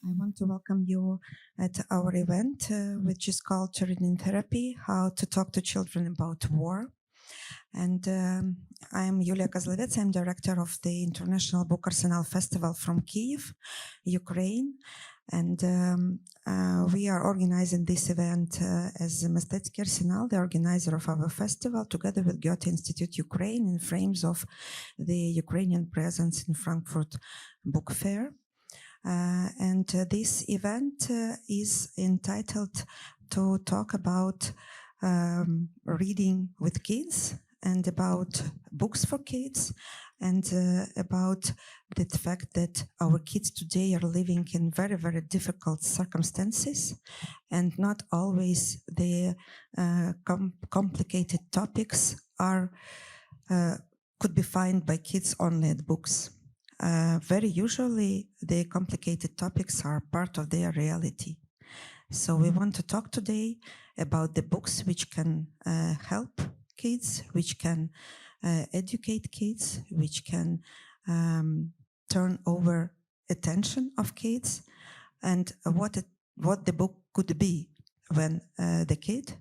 I want to welcome you at our event, which is called Reading Therapy, How to Talk to Children About War. And I'm Yulia Kozlovets. I'm director of the International Book Arsenal Festival from Kyiv, Ukraine. And we are organizing this event as Mistetsky Arsenal, the organizer of our festival, together with Goethe Institute Ukraine in frames of the Ukrainian presence in Frankfurt Book Fair. This event is entitled to talk about reading with kids and about books for kids and about the fact that our kids today are living in very, very difficult circumstances and not always the complicated topics are could be found by kids only at books. Very usually, the complicated topics are part of their reality. So we want to talk today about the books which can help kids, which can educate kids, which can turn over attention of kids, and what the book could be when the kid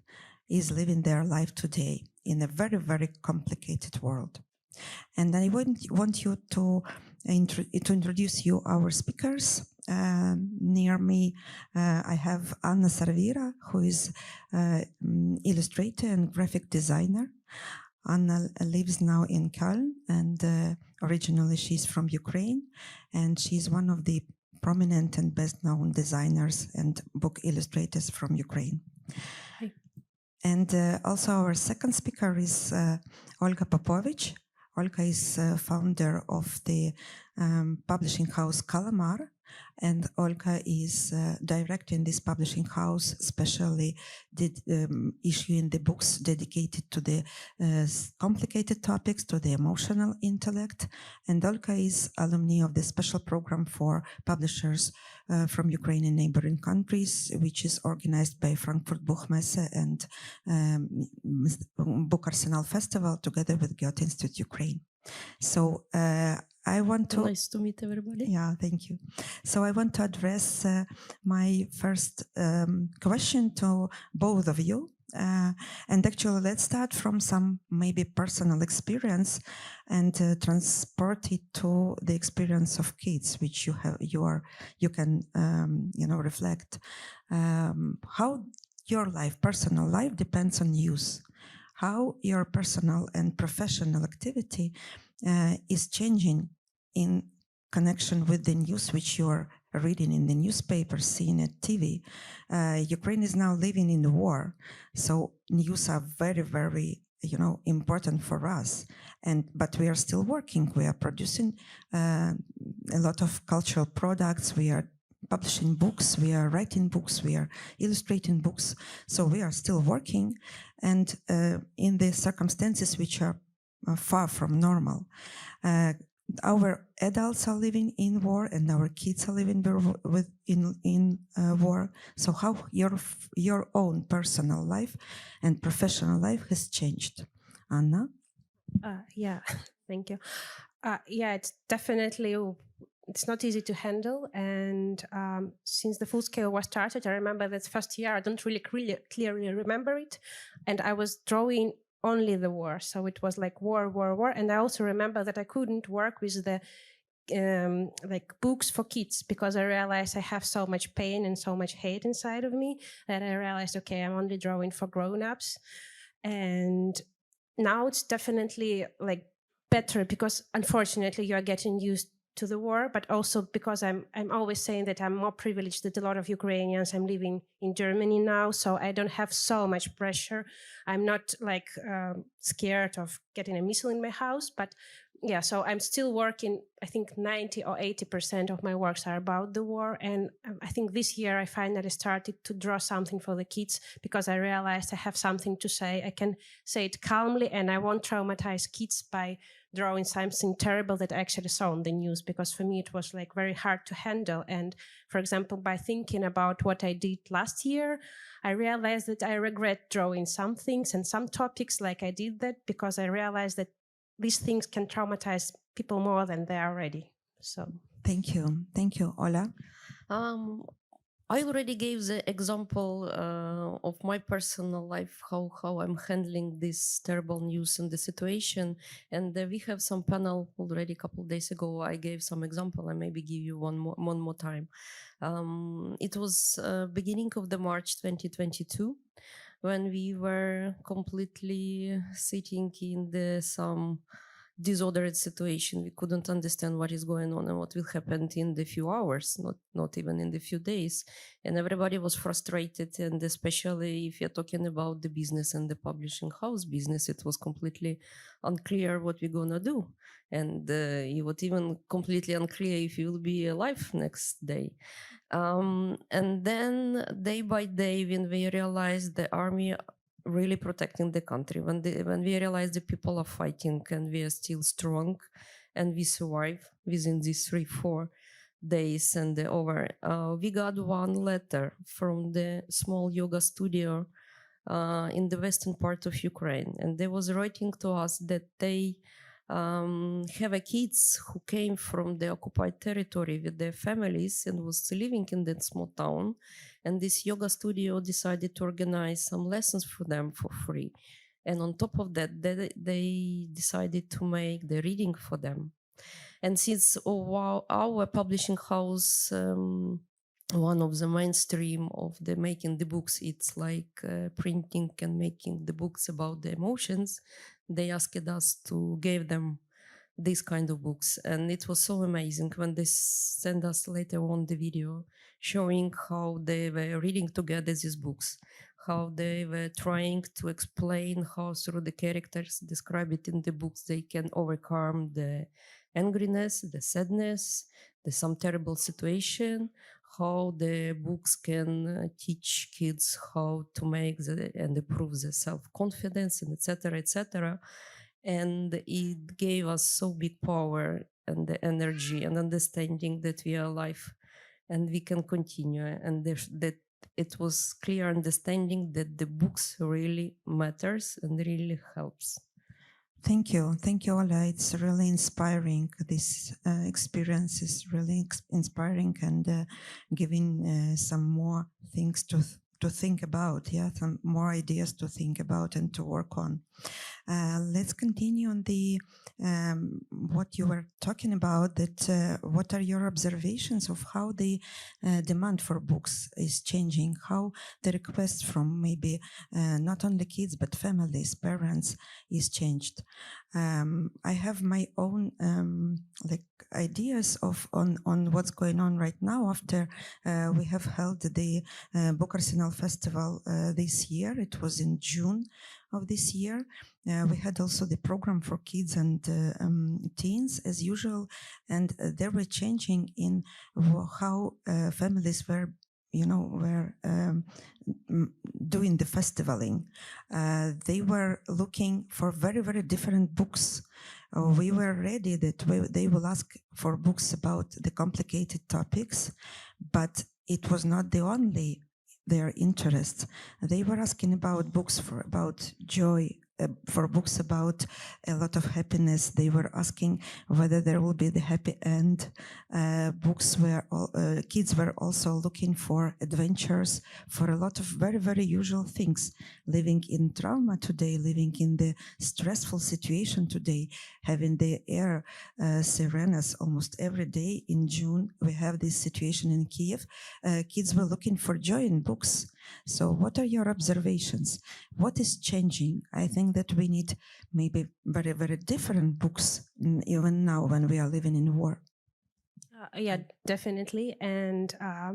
is living their life today in a very, very complicated world. And I want you to introduce you our speakers. Near me, I have Anna Sarvira, who is illustrator and graphic designer. Anna lives now in Köln, and originally she's from Ukraine, and she's one of the prominent and best-known designers and book illustrators from Ukraine. Hi. And also our second speaker is Olga Popovich. Olga is founder of the publishing house Kalamar, and Olga is directing this publishing house, especially issuing the books dedicated to the complicated topics, to the emotional intellect. And Olga is alumni of the special program for publishers from Ukraine and neighboring countries, which is organized by Frankfurt Buchmesse and Book Arsenal Festival together with Goethe Institute Ukraine. So I want to... Nice to meet everybody. Yeah, thank you. So I want to address my first question to both of you. And actually, let's start from some maybe personal experience and transport it to the experience of kids, which you can reflect. How your life, personal life, depends on news. How your personal and professional activity is changing in connection with the news which you are reading in the newspaper, seeing at TV. Ukraine is now living in the war, so news are very, very important for us. But we are still working. We are producing a lot of cultural products. We are publishing books, we are writing books, we are illustrating books. So we are still working, and in the circumstances which are far from normal. Our adults are living in war, and our kids are living in war. So how your own personal life and professional life has changed, Anna? Yeah, thank you. Yeah, it's definitely, it's not easy to handle. And since the full-scale war started, I remember that first year, I don't really clearly remember it. And I was drawing only the war. So it was like war, war, war. And I also remember that I couldn't work with the like books for kids, because I realized I have so much pain and so much hate inside of me that I realized, okay, I'm only drawing for grown-ups. And now it's definitely like better, because unfortunately you are getting used to the war, but also because I'm always saying that I'm more privileged than a lot of Ukrainians. I'm living in Germany now, so I don't have so much pressure. I'm not like scared of getting a missile in my house, but yeah, so I'm still working. I think 90 or 80% of my works are about the war. And I think this year I finally started to draw something for the kids, because I realized I have something to say. I can say it calmly, and I won't traumatize kids by drawing something terrible that I actually saw on the news, because for me it was like very hard to handle. And for example, by thinking about what I did last year, I realized that I regret drawing some things and some topics like I did that, because I realized that these things can traumatize people more than they are already. So Thank you, Ola. I already gave the example of my personal life, how I'm handling this terrible news and the situation. And we have some panel already a couple of days ago. I gave some example. I maybe give you one more time. It was beginning of the March 2022 when we were completely sitting in some disordered situation. We couldn't understand what is going on and what will happen in the few hours, not even in the few days. And everybody was frustrated. And especially if you're talking about the business and the publishing house business, it was completely unclear what we're going to do. And it was even completely unclear if you will be alive next day. And then day by day, when we realized the army really protecting the country, when we realize the people are fighting and we are still strong and we survive within these 3-4 days and over, we got one letter from the small yoga studio in the western part of Ukraine, and they was writing to us that they have a kids who came from the occupied territory with their families and was living in that small town, and this yoga studio decided to organize some lessons for them for free. And on top of that, they decided to make the reading for them. And since our publishing house, one of the mainstream of the making the books, it's like printing and making the books about the emotions, they asked us to give them these kind of books. And it was so amazing when they sent us later on the video showing how they were reading together these books, how they were trying to explain how through the characters describe it in the books they can overcome the angriness, the sadness, some terrible situation, how the books can teach kids how to make and improve the self-confidence, and etc., etc. And it gave us so big power and the energy and understanding that we are alive and we can continue, and that it was clear understanding that the books really matters and really helps. Thank you, Ola. It's really inspiring. This experience is really inspiring and giving some more things to think about. Yeah, some more ideas to think about and to work on. Let's continue on the what you were talking about. That what are your observations of how the demand for books is changing? How the request from maybe not only kids but families, parents is changed. I have my own like ideas of on what's going on right now after we have held the Book Arsenal Festival this year. It was in June of this year. We had also the program for kids and teens as usual, and they were changing in how families were doing the festivaling. They were looking for very, very different books. We were ready that they will ask for books about the complicated topics, but it was not the only their interest. They were asking about books about joy, for books about a lot of happiness. They were asking whether there will be the happy end. Books were kids were also looking for adventures, for a lot of very, very usual things. Living in trauma today, living in the stressful situation today, having the air sirenas almost every day in June. We have this situation in Kiev. Kids were looking for joy in books. So what are your observations? What is changing? I think that we need maybe very, very different books even now when we are living in war. Yeah, definitely. And I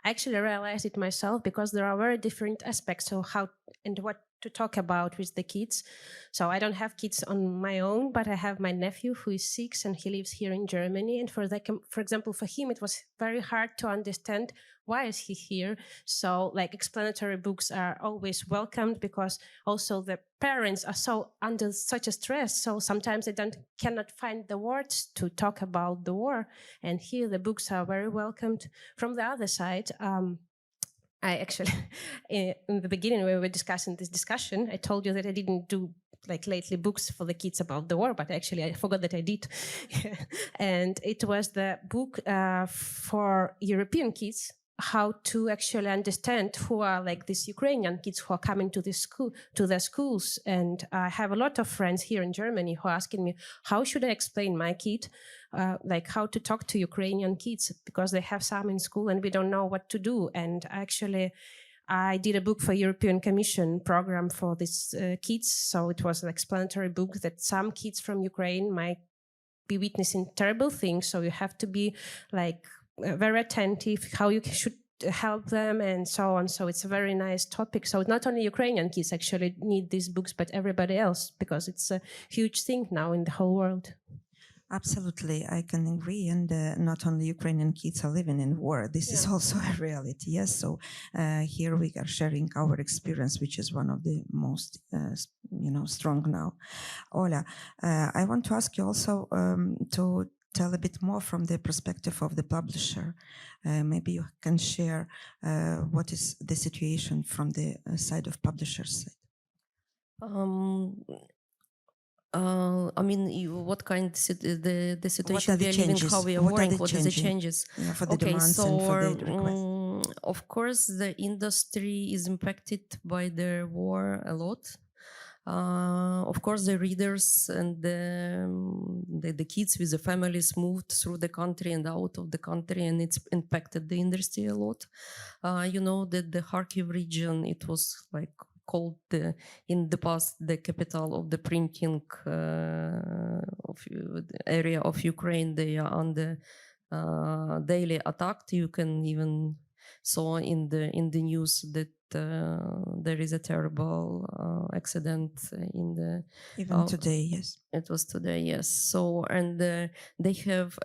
actually realized it myself because there are very different aspects of how and what to talk about with the kids. So I don't have kids on my own, but I have my nephew who is 6 and he lives here in Germany. And for example, for him, it was very hard to understand why is he here. So like explanatory books are always welcomed because also the parents are so under such a stress. So sometimes they cannot find the words to talk about the war. And here the books are very welcomed. From the other side, I actually, in the beginning when we were discussing this discussion, I told you that I didn't do like lately books for the kids about the war, but actually I forgot that I did. And it was the book for European kids, how to actually understand who are like these Ukrainian kids who are coming to this school, to their schools. And I have a lot of friends here in Germany who are asking me, how should I explain my kid, like how to talk to Ukrainian kids, because they have some in school and we don't know what to do. And actually, I did a book for European Commission program for these kids. So it was an explanatory book that some kids from Ukraine might be witnessing terrible things. So you have to be like very attentive, how you should help them and so on. So it's a very nice topic. So not only Ukrainian kids actually need these books, but everybody else, because it's a huge thing now in the whole world. Absolutely, I can agree. And not only Ukrainian kids are living in war, this is also a reality. Yes, so here we are sharing our experience, which is one of the most, strong now. Ola, I want to ask you also to tell a bit more from the perspective of the publisher. Maybe you can share what is the situation from the side of publishers' side. I mean, what kind the situation we are living, changes? how we are What are working, the what are the changes? changes? For the demands and for the requests. Of course, the industry is impacted by the war a lot. Of course, the readers and the kids with the families moved through the country and out of the country, and it's impacted the industry a lot. You know that the Kharkiv region, it was like called in the past the capital of the printing area of Ukraine. They are under daily attack. You can even saw in the news that there is a terrible accident in the Even today, yes. It was today, yes. So, and they have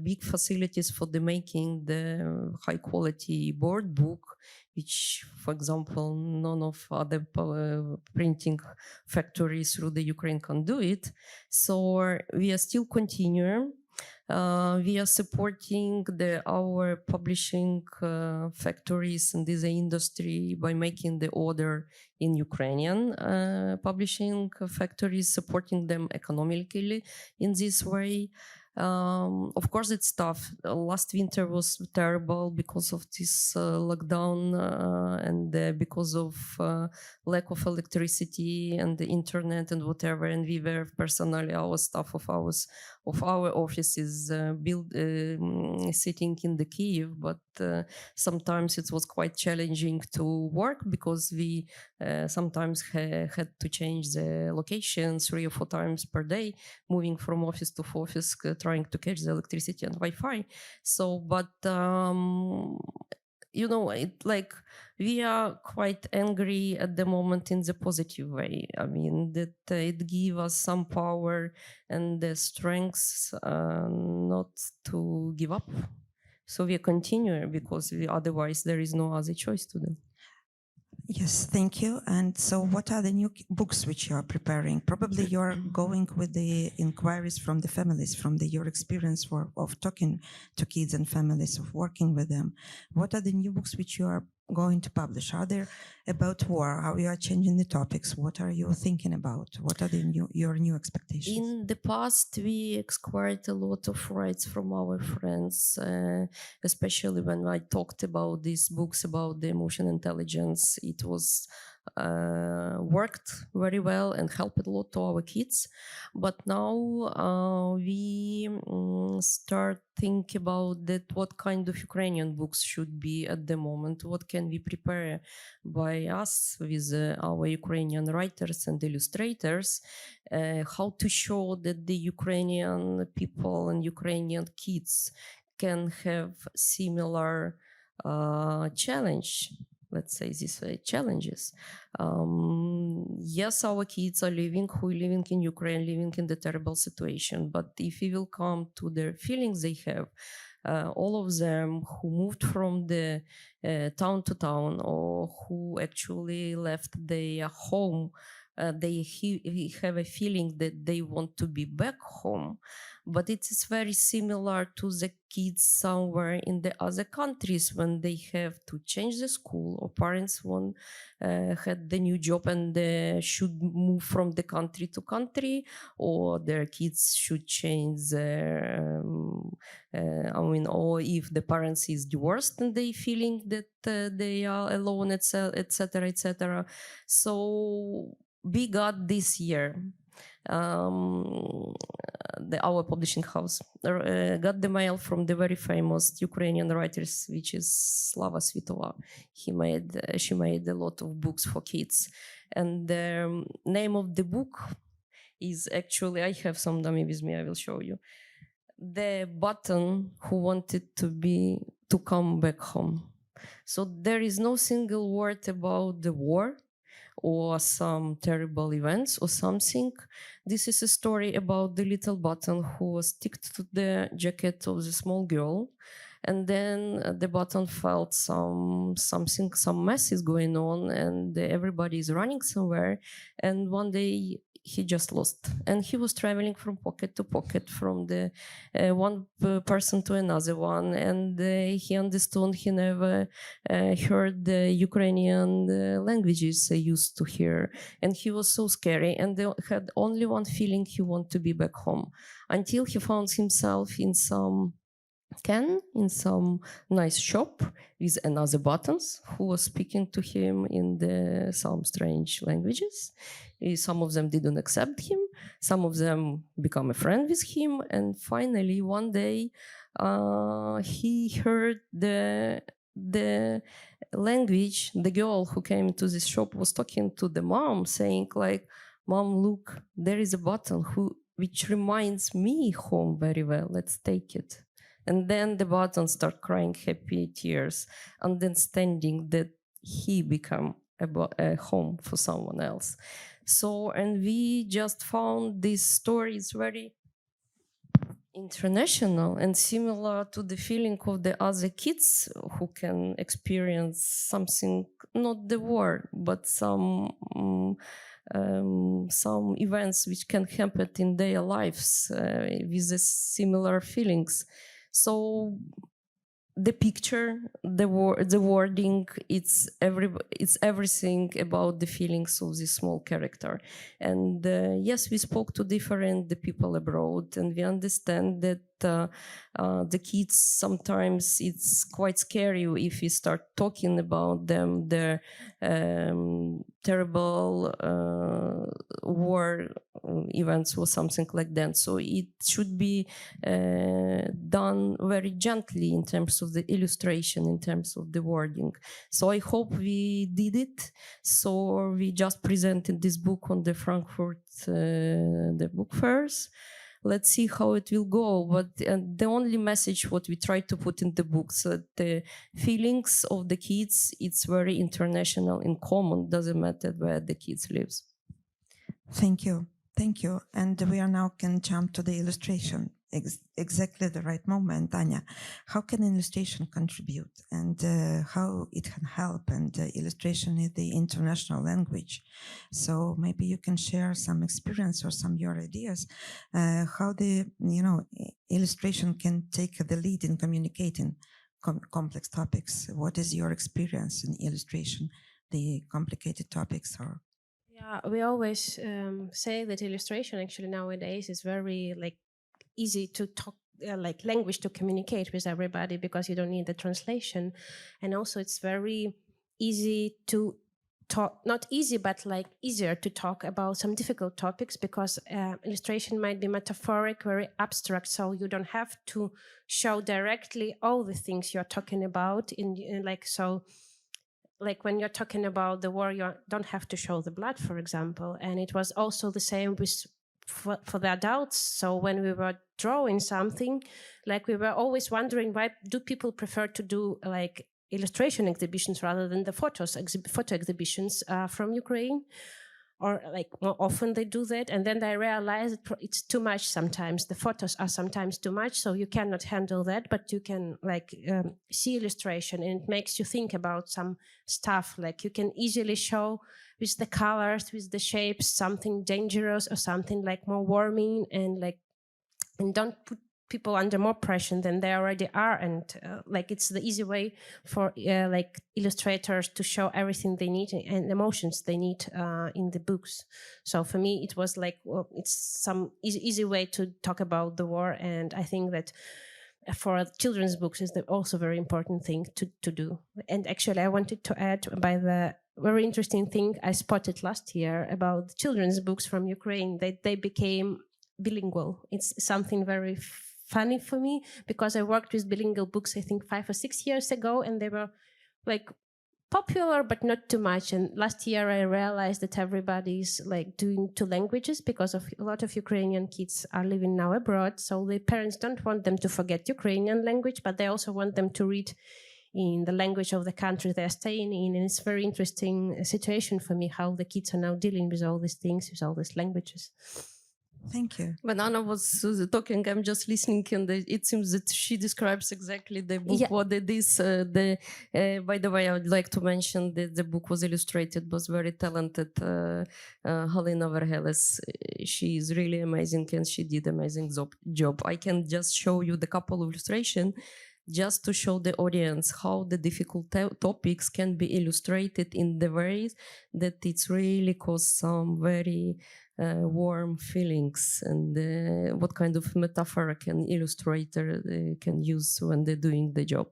big facilities for the making the high quality board book, which, for example, none of other printing factories through the Ukraine can do it. So we are still continuing. We are supporting our publishing factories and this industry by making the order in Ukrainian publishing factories, supporting them economically in this way. Of course, it's tough. Last winter was terrible because of this lockdown and because of lack of electricity and the internet and whatever. And we were personally, our staff of our offices sitting in the Kyiv, but sometimes it was quite challenging to work because we sometimes had to change the location 3 or 4 times per day, moving from office to office, trying to catch the electricity and Wi-Fi. So, but we are quite angry at the moment in the positive way. I mean, that it gives us some power and the strength not to give up. So we continue because otherwise there is no other choice to do. Yes, thank you. And so what are the new books which you are preparing? Probably you're going with the inquiries from the families, from your experience of talking to kids and families, of working with them. What are the new books which you are going to publish? Are they about war? How you are changing the topics? What are you thinking about? What are your new expectations? In the past, we acquired a lot of rights from our friends, especially when I talked about these books about the emotional intelligence. It was worked very well and helped a lot to our kids. But now we start think about that what kind of Ukrainian books should be at the moment. What can we prepare by us with our Ukrainian writers and illustrators? How to show that the Ukrainian people and Ukrainian kids can have similar challenge. Let's say this way, challenges. Yes, our kids are living in Ukraine, living in the terrible situation. But if we will come to the feelings they have, all of them who moved from the town to town or who actually left their home they have a feeling that they want to be back home. But it is very similar to the kids somewhere in the other countries when they have to change the school, or parents had the new job and should move from the country to country, or their kids should change their, or if the parents is divorced and they feeling that they are alone, etc., etc. So we got this year, our publishing house got the mail from the very famous Ukrainian writers, which is Slava Svitova. She made a lot of books for kids, and the name of the book is actually, I have some dummy with me, I will show you. The button who wanted to come back home. So there is no single word about the war or some terrible events or something. This is a story about the little button who was stick to the jacket of the small girl, and then the button felt some mess is going on, and everybody is running somewhere, and one day he just lost, and he was traveling from pocket to pocket, from the one person to another one, and he understood he never heard the Ukrainian languages they used to hear, and he was so scary, and they had only one feeling: he wanted to be back home, until he found himself in some nice shop with another buttons who was speaking to him in some strange languages. Some of them didn't accept him, some of them become a friend with him, and finally one day he heard the language. The girl who came to this shop was talking to the mom, saying like, "Mom, look, there is a button which reminds me home very well, let's take it." And then the button start crying happy tears, understanding that he become a home for someone else. So, and we just found this story is very international and similar to the feeling of the other kids who can experience something, not the war, but some events which can happen in their lives with the similar feelings. So the picture, the wording, it's everything about the feelings of this small character. And yes, we spoke to different people abroad, and we understand that the kids, sometimes it's quite scary if we start talking about them, their terrible war events or something like that. So it should be done very gently in terms of the illustration, in terms of the wording. So I hope we did it. So we just presented this book on the Frankfurt the book fairs. Let's see how it will go. But the only message what we try to put in the books, that the feelings of the kids, it's very international and common, doesn't matter where the kids lives. Thank you. Thank you. And we are now can jump to the illustration. Exactly the right moment, Anya. How can illustration contribute, and how it can help? And illustration is the international language. So maybe you can share some experience or some your ideas, how the illustration can take the lead in communicating complex topics. What is your experience in illustration, the complicated topics? Or yeah, we always say that illustration actually nowadays is very easy to talk, like language to communicate with everybody, because you don't need the translation. And also it's very easy to talk, not easy, but easier to talk about some difficult topics, because illustration might be metaphoric, very abstract, so you don't have to show directly all the things you're talking about like when you're talking about the war, you don't have to show the blood, for example. And it was also the same for the adults. So when we were drawing something, we were always wondering, why do people prefer to do illustration exhibitions rather than the photo exhibitions from Ukraine? Or more often they do that, and then they realize it's too much sometimes. The photos are sometimes too much, so you cannot handle that, but you can see illustration, and it makes you think about some stuff. You can easily show with the colors, with the shapes, something dangerous or something like more warming, and don't put people under more pressure than they already are, and like it's the easy way for like illustrators to show everything they need and emotions they need in the books. So for me it was like, well, it's some easy way to talk about the war, and I think that for children's books is also very important thing to do. And actually I wanted to add by the very interesting thing I spotted last year about children's books from Ukraine, that they became bilingual. It's something very funny for me, because I worked with bilingual books I think 5 or 6 years ago, and they were like popular but not too much. And last year I realized that everybody's like doing 2 languages, because of a lot of Ukrainian kids are living now abroad, so the parents don't want them to forget Ukrainian language, but they also want them to read in the language of the country they're staying in. And it's a very interesting situation for me how the kids are now dealing with all these things, with all these languages. Thank you. When Anna was talking, I'm just listening, and it seems that she describes exactly the book, what it is. By the way, I would like to mention that the book was illustrated, was very talented Halina Verheles. She is really amazing, and she did amazing job. I can just show you the couple of illustration just to show the audience how the difficult topics can be illustrated in the ways that it's really cause some very warm feelings, and what kind of metaphor can illustrator can use when they're doing the job.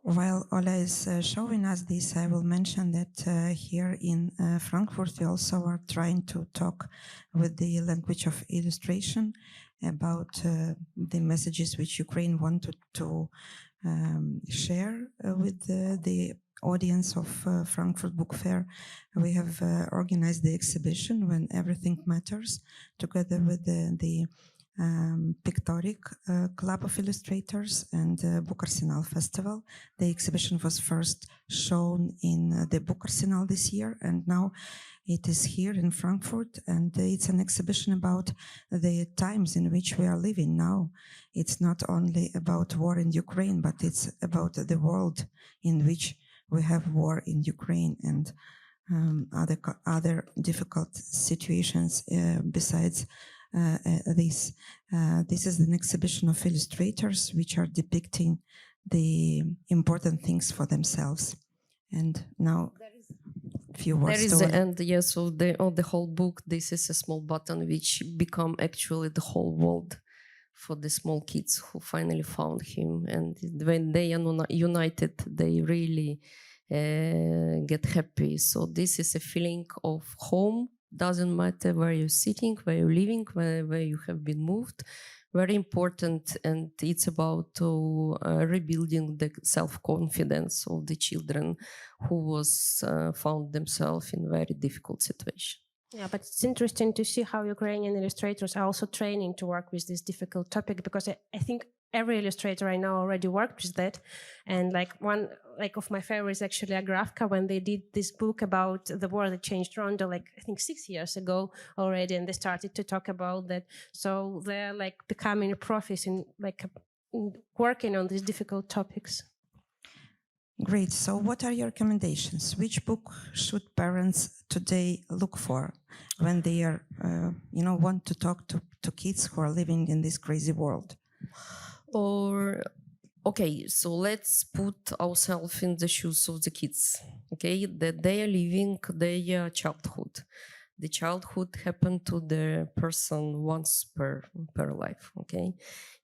While Ola is showing us this, I will mention that here in Frankfurt, we also are trying to talk with the language of illustration about the messages which Ukraine wanted to share with the audience of Frankfurt Book Fair. We have organized the exhibition When Everything Matters, together with the Pictoric Club of Illustrators and Book Arsenal Festival. The exhibition was first shown in the Book Arsenal this year, and now it is here in Frankfurt, and it's an exhibition about the times in which we are living now. It's not only about war in Ukraine, but it's about the world in which we have war in Ukraine and other difficult situations besides this. This is an exhibition of illustrators which are depicting the important things for themselves. And now, few words. There is the end, yes, of the whole book. This is a small button which become actually the whole world for the small kids who finally found him. And when they are united, they really get happy. So this is a feeling of home. Doesn't matter where you're sitting, where you're living, where you have been moved. Very important, and it's about rebuilding the self-confidence of the children who was found themselves in very difficult situation. Yeah, but it's interesting to see how Ukrainian illustrators are also training to work with this difficult topic, because I think every illustrator I know already worked with that. And one of my favorites actually Agrafka, when they did this book about the war that changed Rwanda, I think 6 years ago already, and they started to talk about that. So they're becoming profis in working on these difficult topics. Great. So what are your recommendations? Which book should parents today look for when they are, want to talk to kids who are living in this crazy world? Okay, so let's put ourselves in the shoes of the kids, okay, that they are living their childhood. The childhood happened to the person once per life, okay?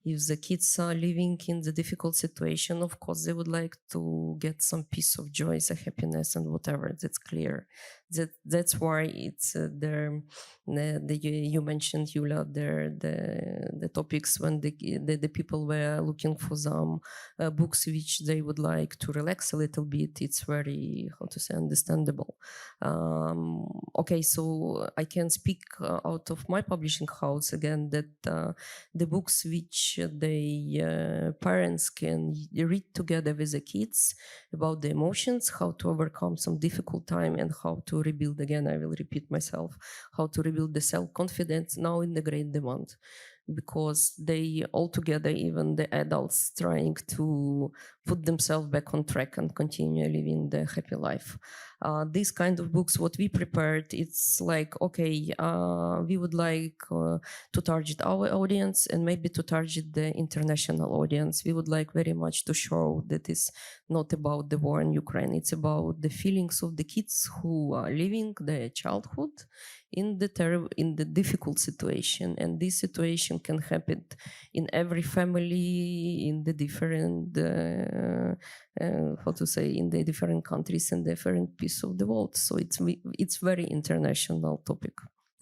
If the kids are living in the difficult situation, of course, they would like to get some piece of joy, the happiness, and whatever. That's clear. That's why it's you mentioned, Yulia, the topics when the people were looking for some books which they would like to relax a little bit. It's very, understandable. Okay, so I can speak out of my publishing house again, that the books which the parents can read together with the kids about the emotions, how to overcome some difficult time, and how to rebuild, again, I will repeat myself, how to rebuild the self-confidence now in the great demand. because they all together, even the adults, trying to put themselves back on track and continue living the happy life. These kind of books, what we prepared, it's like, okay, we would like to target our audience and maybe to target the international audience. We would like very much to show that it's not about the war in Ukraine. It's about the feelings of the kids who are living their childhood in the difficult situation, and this situation can happen in every family, in the different in the different countries and different pieces of the world. So it's very international topic.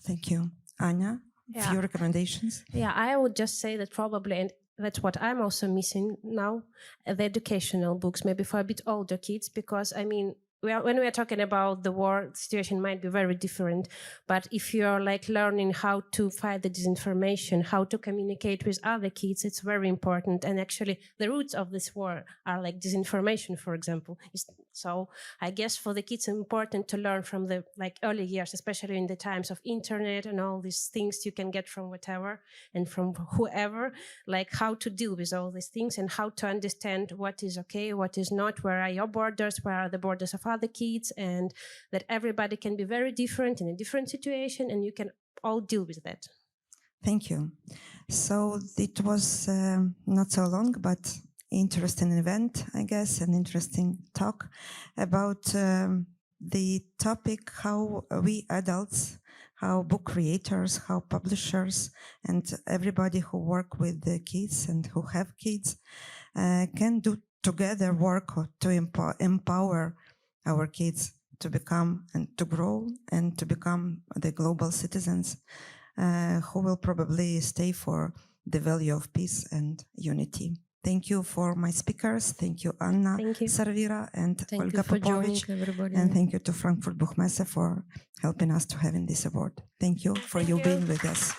Thank you. Anya, Yeah. few recommendations? Yeah, I would just say that probably, and that's what I'm also missing now, the educational books, maybe for a bit older kids, because I mean, when we are talking about the war, situation might be very different. But if you're like learning how to fight the disinformation, how to communicate with other kids, it's very important. And actually, the roots of this war are like disinformation, for example. So I guess for the kids, it's important to learn from the like early years, especially in the times of internet and all these things you can get from whatever and from whoever, like how to deal with all these things and how to understand what is okay, what is not, where are your borders, where are the borders of other kids, and that everybody can be very different in a different situation and you can all deal with that. Thank you. So it was not so long, but interesting event, I guess, an interesting talk about the topic how we adults, how book creators, how publishers, and everybody who work with the kids and who have kids can do together work to empower our kids to become and to grow and to become the global citizens who will probably stay for the value of peace and unity. Thank you for my speakers. Thank you, Anna Thank you. Servira and Thank Olga you for joining, Popovic. everybody. And thank you to Frankfurt Buchmesse for helping us to having this award. Thank you for Thank you you. being with us.